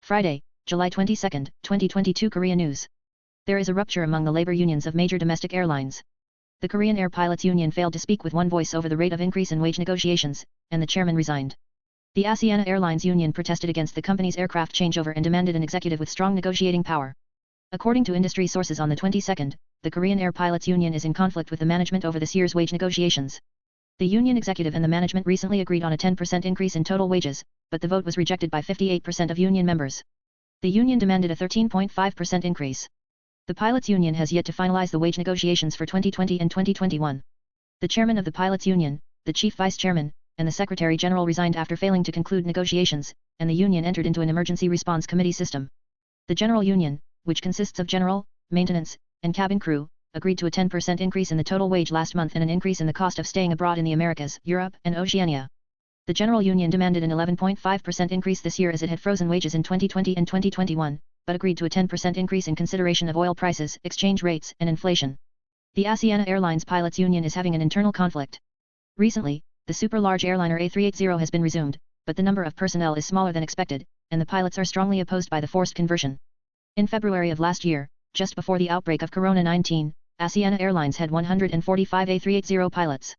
Friday, July 22, 2022 Korea News. There is a rupture among the labor unions of major domestic airlines. The Korean Air Pilots Union failed to speak with one voice over the rate of increase in wage negotiations, and the chairman resigned. The Asiana Airlines Union protested against the company's aircraft changeover and demanded an executive with strong negotiating power. According to industry sources on the 22nd, the Korean Air Pilots Union is in conflict with the management over this year's wage negotiations. The union executive and the management recently agreed on a 10% increase in total wages, but the vote was rejected by 58% of union members. The union demanded a 13.5% increase. The pilots union has yet to finalize the wage negotiations for 2020 and 2021. The chairman of the pilots union, the chief vice chairman, and the secretary general resigned after failing to conclude negotiations, and the union entered into an emergency response committee system. The general union, which consists of general, maintenance, and cabin crew, agreed to a 10% increase in the total wage last month and an increase in the cost of staying abroad in the Americas, Europe, and Oceania. The general union demanded an 11.5% increase this year as it had frozen wages in 2020 and 2021, but agreed to a 10% increase in consideration of oil prices, exchange rates, and inflation. The Asiana Airlines Pilots Union is having an internal conflict. Recently, the super-large airliner A380 has been resumed, but the number of personnel is smaller than expected, and the pilots are strongly opposed by the forced conversion. In February of last year, just before the outbreak of Corona-19, Asiana Airlines had 145 A380 pilots.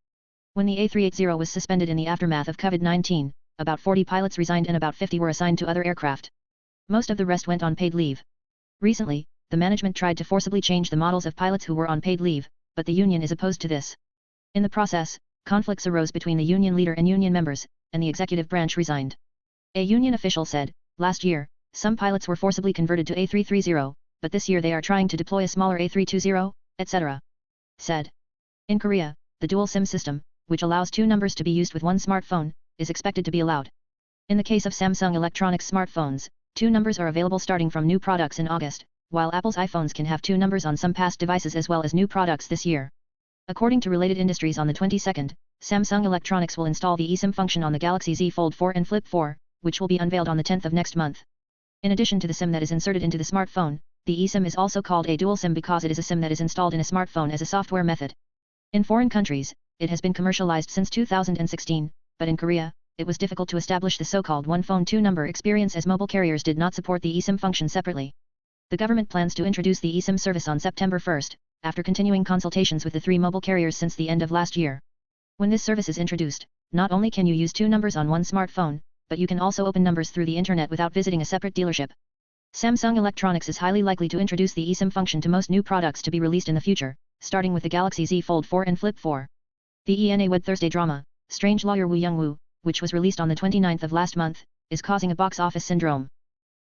When the A380 was suspended in the aftermath of COVID-19, about 40 pilots resigned and about 50 were assigned to other aircraft. Most of the rest went on paid leave. Recently, the management tried to forcibly change the models of pilots who were on paid leave, but the union is opposed to this. In the process, conflicts arose between the union leader and union members, and the executive branch resigned. A union official said, last year, some pilots were forcibly converted to A330, but this year they are trying to deploy a smaller A320, etc. Said. In Korea, the dual SIM system, which allows two numbers to be used with one smartphone, is expected to be allowed. In the case of Samsung Electronics smartphones, two numbers are available starting from new products in August, while Apple's iPhones can have two numbers on some past devices as well as new products this year. According to Related Industries on the 22nd, Samsung Electronics will install the eSIM function on the Galaxy Z Fold 4 and Flip 4, which will be unveiled on the 10th of next month. In addition to the SIM that is inserted into the smartphone, the eSIM is also called a dual SIM because it is a SIM that is installed in a smartphone as a software method. In foreign countries, it has been commercialized since 2016, but in Korea, it was difficult to establish the so-called one phone two number experience as mobile carriers did not support the eSIM function separately. The government plans to introduce the eSIM service on September 1st, after continuing consultations with the three mobile carriers since the end of last year. When this service is introduced, not only can you use two numbers on one smartphone, but you can also open numbers through the internet without visiting a separate dealership. Samsung Electronics is highly likely to introduce the eSIM function to most new products to be released in the future, starting with the Galaxy Z Fold 4 and Flip 4. The ENA Wed Thursday drama, Strange Lawyer Woo Young-woo, which was released on the 29th of last month, is causing a box office syndrome.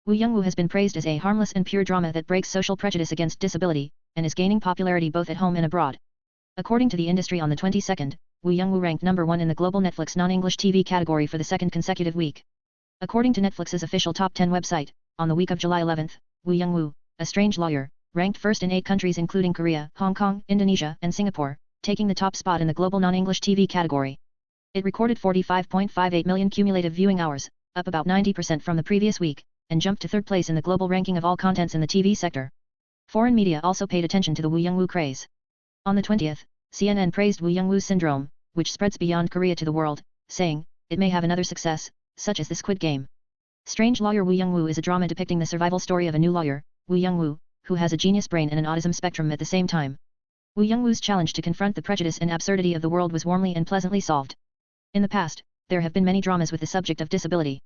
Woo Young-woo has been praised as a harmless and pure drama that breaks social prejudice against disability, and is gaining popularity both at home and abroad. According to the industry on the 22nd, Woo Young-woo ranked number 1 in the global Netflix non-English TV category for the second consecutive week. According to Netflix's official top 10 website, on the week of July 11th, Woo Young-woo, A Strange Lawyer, ranked first in 8 countries including Korea, Hong Kong, Indonesia, and Singapore, taking the top spot in the global non-English TV category. It recorded 45.58 million cumulative viewing hours, up about 90% from the previous week, and jumped to third place in the global ranking of all contents in the TV sector. Foreign media also paid attention to the Woo Young-woo craze. On the 20th, CNN praised Woo Young-woo's syndrome, which spreads beyond Korea to the world, saying, it may have another success, such as the Squid Game. Strange Lawyer Woo Young-woo is a drama depicting the survival story of a new lawyer, Woo Young-woo, who has a genius brain and an autism spectrum at the same time. Woo Young-woo's challenge to confront the prejudice and absurdity of the world was warmly and pleasantly solved. In the past, there have been many dramas with the subject of disability.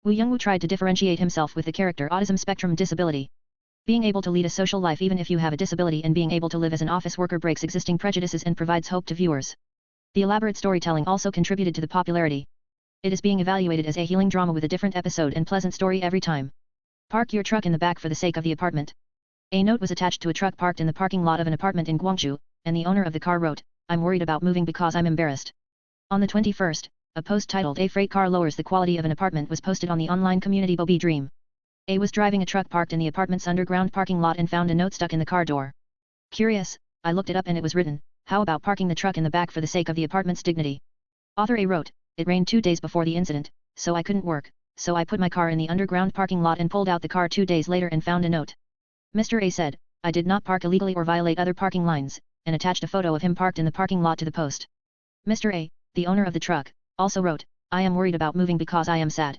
Woo Young-woo tried to differentiate himself with the character autism spectrum disability. Being able to lead a social life even if you have a disability and being able to live as an office worker breaks existing prejudices and provides hope to viewers. The elaborate storytelling also contributed to the popularity. It is being evaluated as a healing drama with a different episode and pleasant story every time. Park your truck in the back for the sake of the apartment. A note was attached to a truck parked in the parking lot of an apartment in Gwangju, and the owner of the car wrote, I'm worried about moving because I'm embarrassed. On the 21st, a post titled A Freight Car Lowers the Quality of an Apartment was posted on the online community Bobby Dream. A was driving a truck parked in the apartment's underground parking lot and found a note stuck in the car door. Curious, I looked it up and it was written, how about parking the truck in the back for the sake of the apartment's dignity? Author A wrote, it rained 2 days before the incident, so I couldn't work, so I put my car in the underground parking lot and pulled out the car 2 days later and found a note. Mr. A said, I did not park illegally or violate other parking lines, and attached a photo of him parked in the parking lot to the post. Mr. A, the owner of the truck, also wrote, I am worried about moving because I am sad.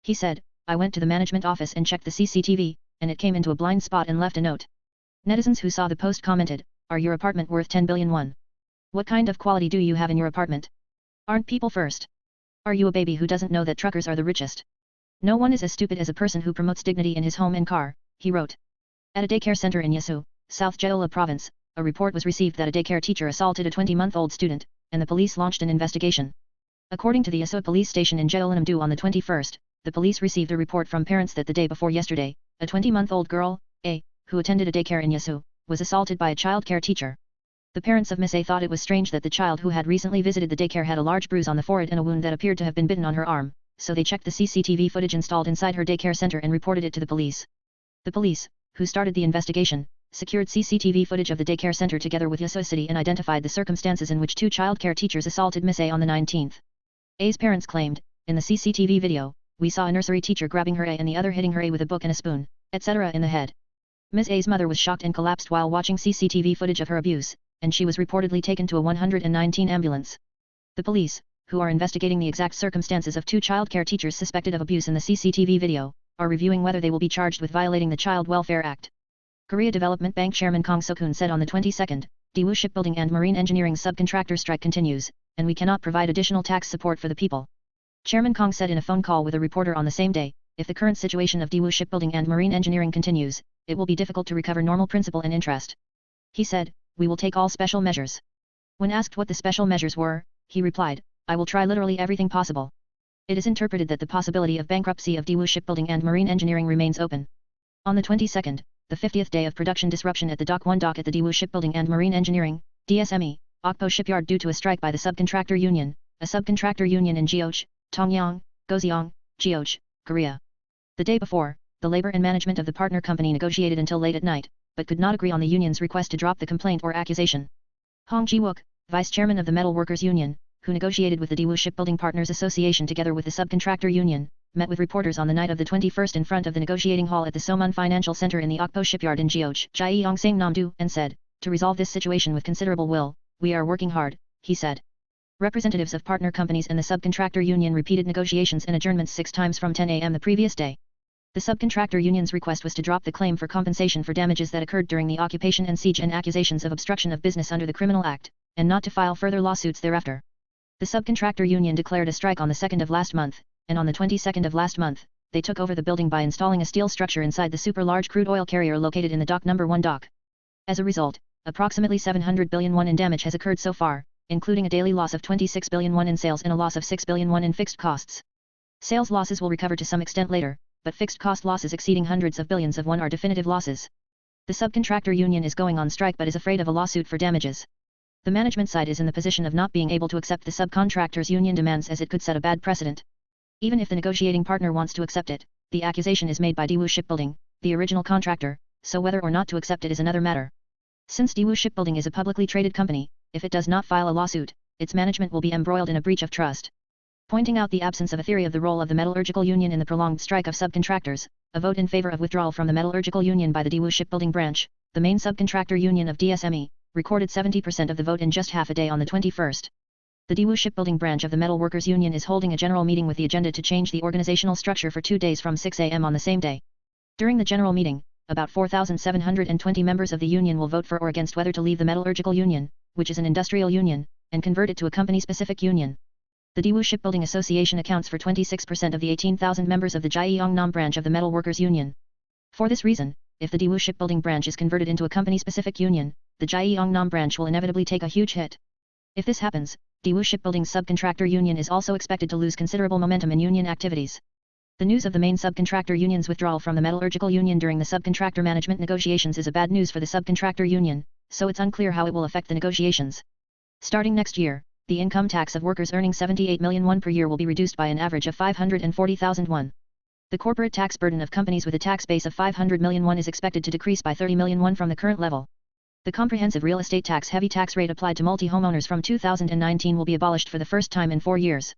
He said, I went to the management office and checked the CCTV, and it came into a blind spot and left a note. Netizens who saw the post commented, "Are your apartment worth 10 billion won? What kind of quality do you have in your apartment? Aren't people first? Are you a baby who doesn't know that truckers are the richest? No one is as stupid as a person who promotes dignity in his home and car," he wrote. At a daycare center in Yeosu, South Jeolla Province, a report was received that a daycare teacher assaulted a 20-month-old student, and the police launched an investigation. According to the Yeosu police station in Jeollanam-do on the 21st, the police received a report from parents that the day before yesterday, a 20-month-old girl, A, who attended a daycare in Yeosu, was assaulted by a child care teacher. The parents of Miss A thought it was strange that the child who had recently visited the daycare had a large bruise on the forehead and a wound that appeared to have been bitten on her arm, so they checked the CCTV footage installed inside her daycare center and reported it to the police. The police, who started the investigation, secured CCTV footage of the daycare center together with Yeosu City and identified the circumstances in which two child care teachers assaulted Miss A on the 19th. A's parents claimed, "In the CCTV video, we saw a nursery teacher grabbing her A and the other hitting her A with a book and a spoon, etc. in the head." Ms. A's mother was shocked and collapsed while watching CCTV footage of her abuse, and she was reportedly taken to a 119 ambulance. The police, who are investigating the exact circumstances of two child care teachers suspected of abuse in the CCTV video, are reviewing whether they will be charged with violating the Child Welfare Act. Korea Development Bank Chairman Kong Sokun said on the 22nd, "Daewoo Shipbuilding and Marine Engineering subcontractor strike continues, and we cannot provide additional tax support for the people." Chairman Kong said in a phone call with a reporter on the same day, "If the current situation of Daewoo Shipbuilding and Marine Engineering continues, it will be difficult to recover normal principal and interest." He said, "We will take all special measures." When asked what the special measures were, he replied, "I will try literally everything possible." It is interpreted that the possibility of bankruptcy of Daewoo Shipbuilding and Marine Engineering remains open. On the 22nd, the 50th day of production disruption at the Dock 1 dock at the Daewoo Shipbuilding and Marine Engineering, DSME, Okpo Shipyard due to a strike by the subcontractor union, a subcontractor union in Jeoch, Tongyang, Goseong, Jeoch, Korea. The day before, the labor and management of the partner company negotiated until late at night, but could not agree on the union's request to drop the complaint or accusation. Hong Ji-wook, vice chairman of the Metal Workers Union, who negotiated with the Daewoo Shipbuilding Partners Association together with the subcontractor union, met with reporters on the night of the 21st in front of the negotiating hall at the Somun Financial Center in the Okpo Shipyard in Jeoch, Gyeongsang Namdo, and said, "To resolve this situation with considerable will, we are working hard," he said. Representatives of partner companies and the subcontractor union repeated negotiations and adjournments 6 times from 10 a.m. the previous day. The subcontractor union's request was to drop the claim for compensation for damages that occurred during the occupation and siege and accusations of obstruction of business under the Criminal Act, and not to file further lawsuits thereafter. The subcontractor union declared a strike on the 2nd of last month, and on the 22nd of last month, they took over the building by installing a steel structure inside the super-large crude oil carrier located in the Dock No. 1 dock. As a result, approximately 700 billion won in damage has occurred so far, including a daily loss of 26 billion won in sales and a loss of 6 billion won in fixed costs. Sales losses will recover to some extent later, but fixed cost losses exceeding hundreds of billions of won are definitive losses. The subcontractor union is going on strike but is afraid of a lawsuit for damages. The management side is in the position of not being able to accept the subcontractors' union demands as it could set a bad precedent. Even if the negotiating partner wants to accept it, the accusation is made by Daewoo Shipbuilding, the original contractor, so whether or not to accept it is another matter. Since Daewoo Shipbuilding is a publicly traded company, if it does not file a lawsuit, its management will be embroiled in a breach of trust. Pointing out the absence of a theory of the role of the metallurgical union in the prolonged strike of subcontractors, a vote in favor of withdrawal from the metallurgical union by the Daewoo Shipbuilding branch, the main subcontractor union of DSME, recorded 70% of the vote in just half a day on the 21st. The Daewoo Shipbuilding branch of the Metal Workers Union is holding a general meeting with the agenda to change the organizational structure for 2 days from 6 a.m. on the same day. During the general meeting, about 4,720 members of the union will vote for or against whether to leave the metallurgical union, which is an industrial union, and convert it to a company-specific union. The Daewoo Shipbuilding Association accounts for 26% of the 18,000 members of the Gyeongnam branch of the Metal Workers Union. For this reason, if the Daewoo Shipbuilding branch is converted into a company-specific union, the Gyeongnam branch will inevitably take a huge hit. If this happens, Daewoo Shipbuilding's subcontractor union is also expected to lose considerable momentum in union activities. The news of the main subcontractor union's withdrawal from the metallurgical union during the subcontractor management negotiations is a bad news for the subcontractor union, so it's unclear how it will affect the negotiations. Starting next year, the income tax of workers earning 78 million won per year will be reduced by an average of 540,000 won. The corporate tax burden of companies with a tax base of 500 million won is expected to decrease by 30 million won from the current level. The comprehensive real estate tax heavy tax rate applied to multi-homeowners from 2019 will be abolished for the first time in 4 years.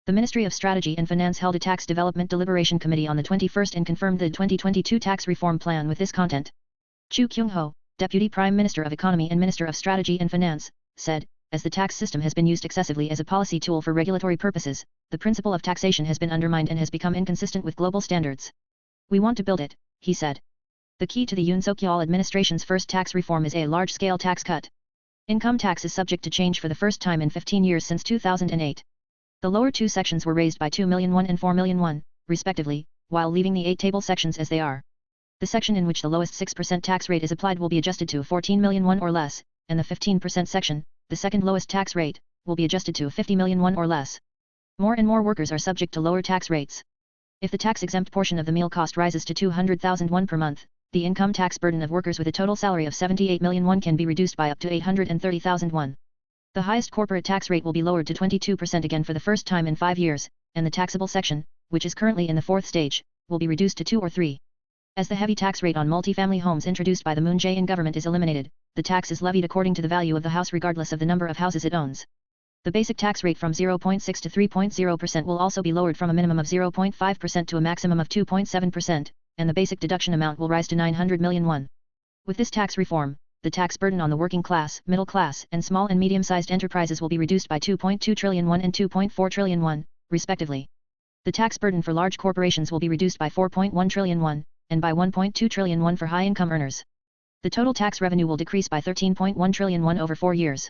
The Ministry of Strategy and Finance held a tax development deliberation committee on the 21st and confirmed the 2022 tax reform plan with this content. Chu Kyung-ho, Deputy Prime Minister of Economy and Minister of Strategy and Finance, said, as the tax system has been used excessively as a policy tool for regulatory purposes, the principle of taxation has been undermined and has become inconsistent with global standards. We want to build it, he said. The key to the Yoon Suk-yeol administration's first tax reform is a large-scale tax cut. Income tax is subject to change for the first time in 15 years since 2008. The lower two sections were raised by 2 million won and 4 million won, respectively, while leaving the 8 table sections as they are. The section in which the lowest 6% tax rate is applied will be adjusted to 14 million won or less, and the 15% section, the second lowest tax rate, will be adjusted to 50 million won or less. More and more workers are subject to lower tax rates. If the tax-exempt portion of the meal cost rises to 200,000 won per month, the income tax burden of workers with a total salary of 78 million won can be reduced by up to 830,000 won. The highest corporate tax rate will be lowered to 22% again for the first time in 5 years, and the taxable section, which is currently in the fourth stage, will be reduced to 2 or 3. As the heavy tax rate on multifamily homes introduced by the Moon Jae-in government is eliminated, the tax is levied according to the value of the house regardless of the number of houses it owns. The basic tax rate from 0.6 to 3.0% will also be lowered from a minimum of 0.5% to a maximum of 2.7%, and the basic deduction amount will rise to 900 million won. With this tax reform, the tax burden on the working class, middle class, and small and medium-sized enterprises will be reduced by 2.2 trillion won and 2.4 trillion won, respectively. The tax burden for large corporations will be reduced by 4.1 trillion won, and by 1.2 trillion won for high-income earners. The total tax revenue will decrease by 13.1 trillion won over 4 years.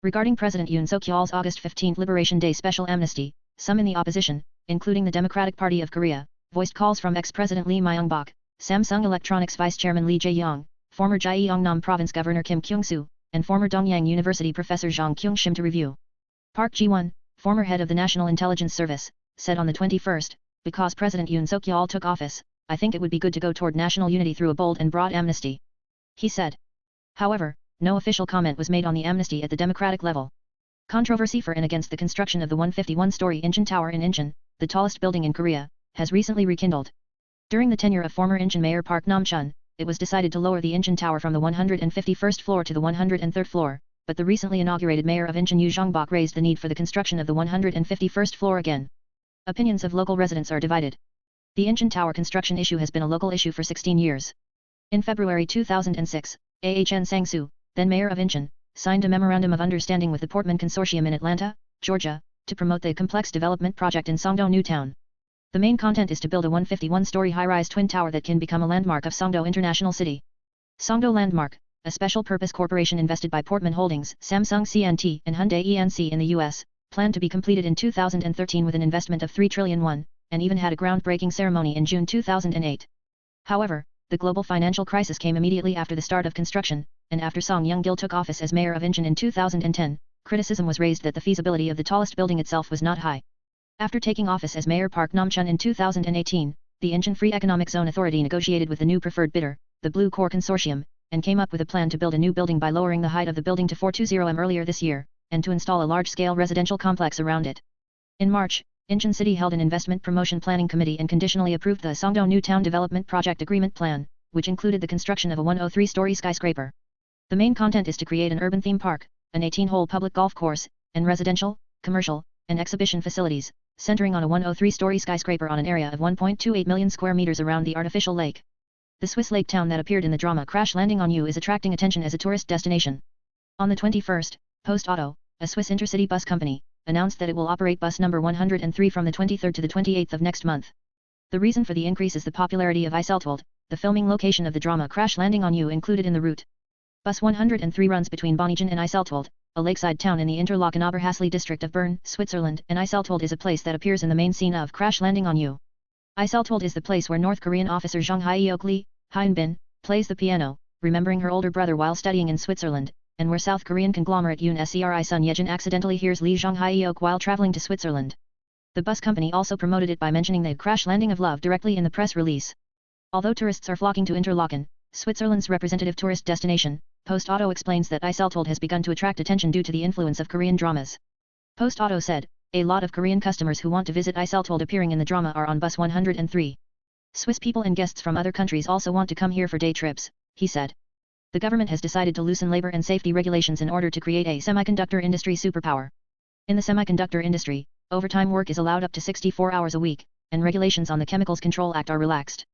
Regarding President Yoon Suk-yeol's August 15 Liberation Day special amnesty, some in the opposition, including the Democratic Party of Korea, voiced calls from ex-President Lee Myung-bak, Samsung Electronics Vice Chairman Lee Jae-yong, former Gyeongnam Province Governor Kim Kyung-soo, and former Dongyang University Professor Jang Kyung-shim to review. Park Ji-won, former head of the National Intelligence Service, said on the 21st, because President Yoon Suk-yeol took office, I think it would be good to go toward national unity through a bold and broad amnesty. He said. However, no official comment was made on the amnesty at the democratic level. Controversy for and against the construction of the 151-story Incheon Tower in Incheon, the tallest building in Korea, has recently rekindled. During the tenure of former Incheon Mayor Park Nam-chun, it was decided to lower the Incheon Tower from the 151st floor to the 103rd floor, but the recently inaugurated mayor of Incheon Yoo Jong-bak raised the need for the construction of the 151st floor again. Opinions of local residents are divided. The Incheon Tower construction issue has been a local issue for 16 years. In February 2006, Ahn Sang-soo, then mayor of Incheon, signed a memorandum of understanding with the Portman Consortium in Atlanta, Georgia, to promote the complex development project in Songdo New Town. The main content is to build a 151-story high-rise twin tower that can become a landmark of Songdo International City. Songdo Landmark, a special-purpose corporation invested by Portman Holdings, Samsung C&T, and Hyundai E&C in the U.S., planned to be completed in 2013 with an investment of 3 trillion won, and even had a groundbreaking ceremony in June 2008. However, the global financial crisis came immediately after the start of construction, and after Song Young-gil took office as mayor of Incheon in 2010, criticism was raised that the feasibility of the tallest building itself was not high. After taking office as Mayor Park Nam-chun in 2018, the Incheon Free Economic Zone Authority negotiated with the new preferred bidder, the Blue Core Consortium, and came up with a plan to build a new building by lowering the height of the building to 420 earlier this year, and to install a large-scale residential complex around it. In March, Incheon City held an Investment Promotion Planning Committee and conditionally approved the Songdo New Town Development Project Agreement Plan, which included the construction of a 103-story skyscraper. The main content is to create an urban theme park, an 18-hole public golf course, and residential, commercial, and exhibition facilities, centering on a 103-story skyscraper on an area of 1.28 million square meters around the artificial lake. The Swiss lake town that appeared in the drama Crash Landing on You is attracting attention as a tourist destination. On the 21st, Post Auto, a Swiss intercity bus company, announced that it will operate bus number 103 from the 23rd to the 28th of next month. The reason for the increase is the popularity of Eiseltwald, the filming location of the drama Crash Landing on You included in the route. Bus 103 runs between Bonnigen and Eiseltwald, a lakeside town in the Interlaken Oberhasli district of Bern, Switzerland, and Eiseltwald is a place that appears in the main scene of Crash Landing on You. Eiseltwald is the place where North Korean officer Jung Hyuk Lee, Hyun-bin, plays the piano, remembering her older brother while studying in Switzerland, and where South Korean conglomerate Yoon Seri Sun Yejin accidentally hears Lee Jung Hyuk while traveling to Switzerland. The bus company also promoted it by mentioning the Crash Landing of Love directly in the press release. Although tourists are flocking to Interlaken, Switzerland's representative tourist destination, Post Auto explains that Eiseltwald has begun to attract attention due to the influence of Korean dramas. Post Auto said, a lot of Korean customers who want to visit Eiseltwald appearing in the drama are on bus 103. Swiss people and guests from other countries also want to come here for day trips, he said. The government has decided to loosen labor and safety regulations in order to create a semiconductor industry superpower. In the semiconductor industry, overtime work is allowed up to 64 hours a week, and regulations on the Chemicals Control Act are relaxed.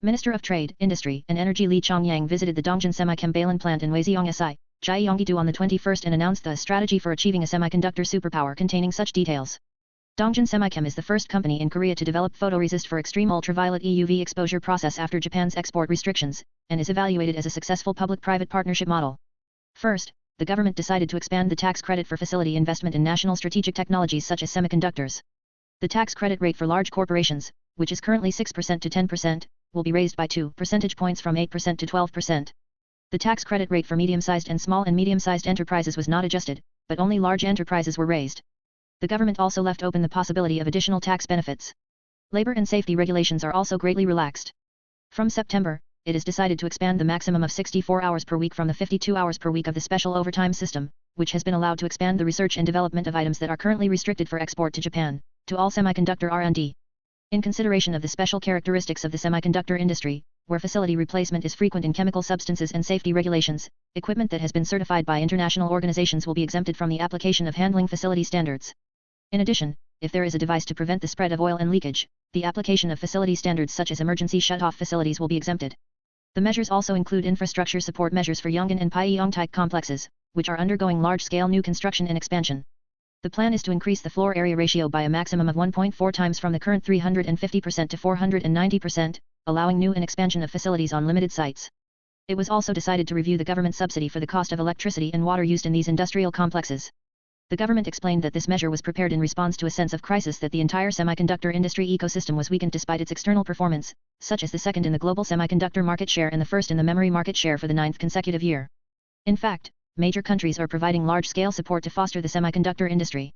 Minister of Trade, Industry and Energy Lee Chong-yang visited the Dongjeon Semichem Balan plant in Hwaseong-si, Jae Yonggi-do on the 21st and announced the strategy for achieving a semiconductor superpower containing such details. Dongjin Semichem is the first company in Korea to develop photoresist for extreme ultraviolet EUV exposure process after Japan's export restrictions, and is evaluated as a successful public-private partnership model. First, the government decided to expand the tax credit for facility investment in national strategic technologies such as semiconductors. The tax credit rate for large corporations, which is currently 6% to 10%, will be raised by 2 percentage points from 8% to 12%. The tax credit rate for medium-sized and small and medium-sized enterprises was not adjusted, but only large enterprises were raised. The government also left open the possibility of additional tax benefits. Labor and safety regulations are also greatly relaxed. From September, it is decided to expand the maximum of 64 hours per week from the 52 hours per week of the special overtime system, which has been allowed to expand the research and development of items that are currently restricted for export to Japan, to all semiconductor R&D. In consideration of the special characteristics of the semiconductor industry, where facility replacement is frequent in chemical substances and safety regulations, equipment that has been certified by international organizations will be exempted from the application of handling facility standards. In addition, if there is a device to prevent the spread of oil and leakage, the application of facility standards such as emergency shut-off facilities will be exempted. The measures also include infrastructure support measures for Yongin and Pyeongtaek complexes, which are undergoing large-scale new construction and expansion. The plan is to increase the floor area ratio by a maximum of 1.4 times from the current 350% to 490%, allowing new and expansion of facilities on limited sites. It was also decided to review the government subsidy for the cost of electricity and water used in these industrial complexes. The government explained that this measure was prepared in response to a sense of crisis that the entire semiconductor industry ecosystem was weakened despite its external performance, such as the second in the global semiconductor market share and the first in the memory market share for the 9th consecutive year. In fact, major countries are providing large-scale support to foster the semiconductor industry.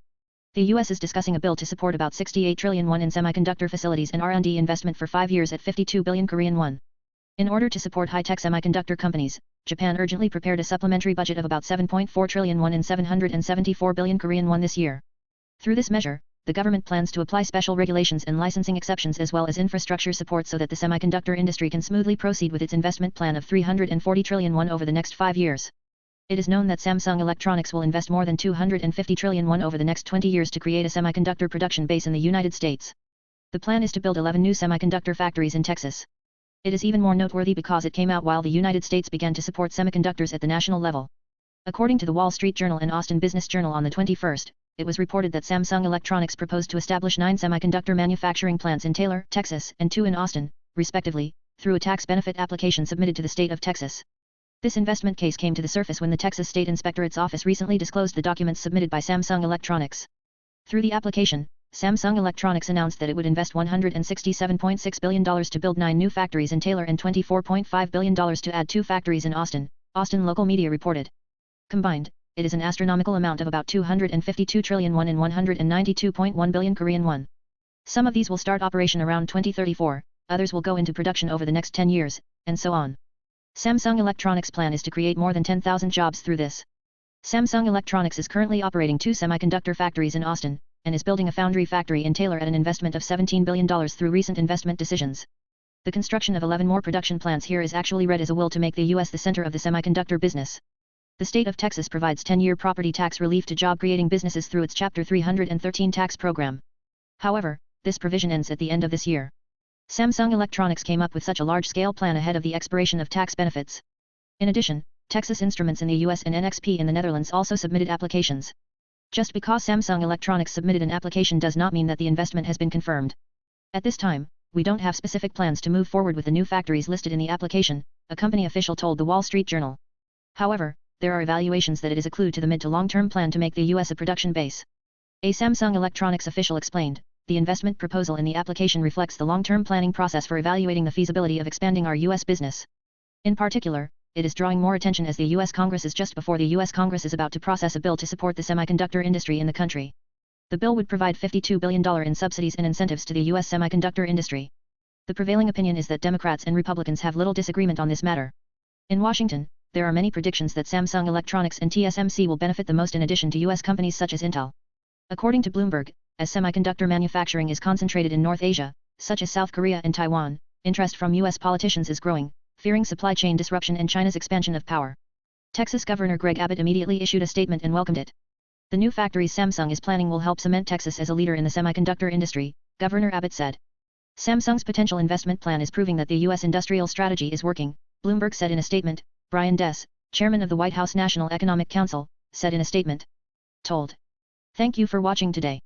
The US is discussing a bill to support about 68 trillion won in semiconductor facilities and R&D investment for 5 years at 52 billion Korean won. In order to support high-tech semiconductor companies, Japan urgently prepared a supplementary budget of about 7.4 trillion won and 774 billion Korean won this year. Through this measure, the government plans to apply special regulations and licensing exceptions as well as infrastructure support so that the semiconductor industry can smoothly proceed with its investment plan of 340 trillion won over the next 5 years. It is known that Samsung Electronics will invest more than 250 trillion won over the next 20 years to create a semiconductor production base in the United States. The plan is to build 11 new semiconductor factories in Texas. It is even more noteworthy because it came out while the United States began to support semiconductors at the national level. According to the Wall Street Journal and Austin Business Journal on the 21st, it was reported that Samsung Electronics proposed to establish 9 semiconductor manufacturing plants in Taylor, Texas, and 2 in Austin, respectively, through a tax benefit application submitted to the state of Texas. This investment case came to the surface when the Texas State Inspectorate's office recently disclosed the documents submitted by Samsung Electronics. Through the application, Samsung Electronics announced that it would invest $167.6 billion to build 9 new factories in Taylor and $24.5 billion to add 2 factories in Austin, Austin local media reported. Combined, it is an astronomical amount of about 252 trillion won and 192.1 billion Korean won. Some of these will start operation around 2034, others will go into production over the next 10 years, and so on. Samsung Electronics' plan is to create more than 10,000 jobs through this. Samsung Electronics is currently operating 2 semiconductor factories in Austin, and is building a foundry factory in Taylor at an investment of $17 billion through recent investment decisions. The construction of 11 more production plants here is actually read as a will to make the U.S. the center of the semiconductor business. The state of Texas provides 10-year property tax relief to job-creating businesses through its Chapter 313 tax program. However, this provision ends at the end of this year. Samsung Electronics came up with such a large-scale plan ahead of the expiration of tax benefits. In addition, Texas Instruments in the US and NXP in the Netherlands also submitted applications. Just because Samsung Electronics submitted an application does not mean that the investment has been confirmed. At this time, we don't have specific plans to move forward with the new factories listed in the application, a company official told the Wall Street Journal. However, there are evaluations that it is a clue to the mid to long-term plan to make the US a production base. A Samsung Electronics official explained, the investment proposal in the application reflects the long-term planning process for evaluating the feasibility of expanding our US business. In particular, it is drawing more attention as the US Congress is just before the US Congress is about to process a bill to support the semiconductor industry in the country. The bill would provide $52 billion in subsidies and incentives to the US semiconductor industry. The prevailing opinion is that Democrats and Republicans have little disagreement on this matter. In Washington, there are many predictions that Samsung Electronics and TSMC will benefit the most in addition to US companies such as Intel. According to Bloomberg, as semiconductor manufacturing is concentrated in North Asia, such as South Korea and Taiwan, interest from US politicians is growing, fearing supply chain disruption and China's expansion of power. Texas Governor Greg Abbott immediately issued a statement and welcomed it. The new factories Samsung is planning will help cement Texas as a leader in the semiconductor industry, Governor Abbott said. Samsung's potential investment plan is proving that the US industrial strategy is working, Bloomberg said in a statement. Brian Dess, chairman of the White House National Economic Council, said in a statement. Told. Thank you for watching today.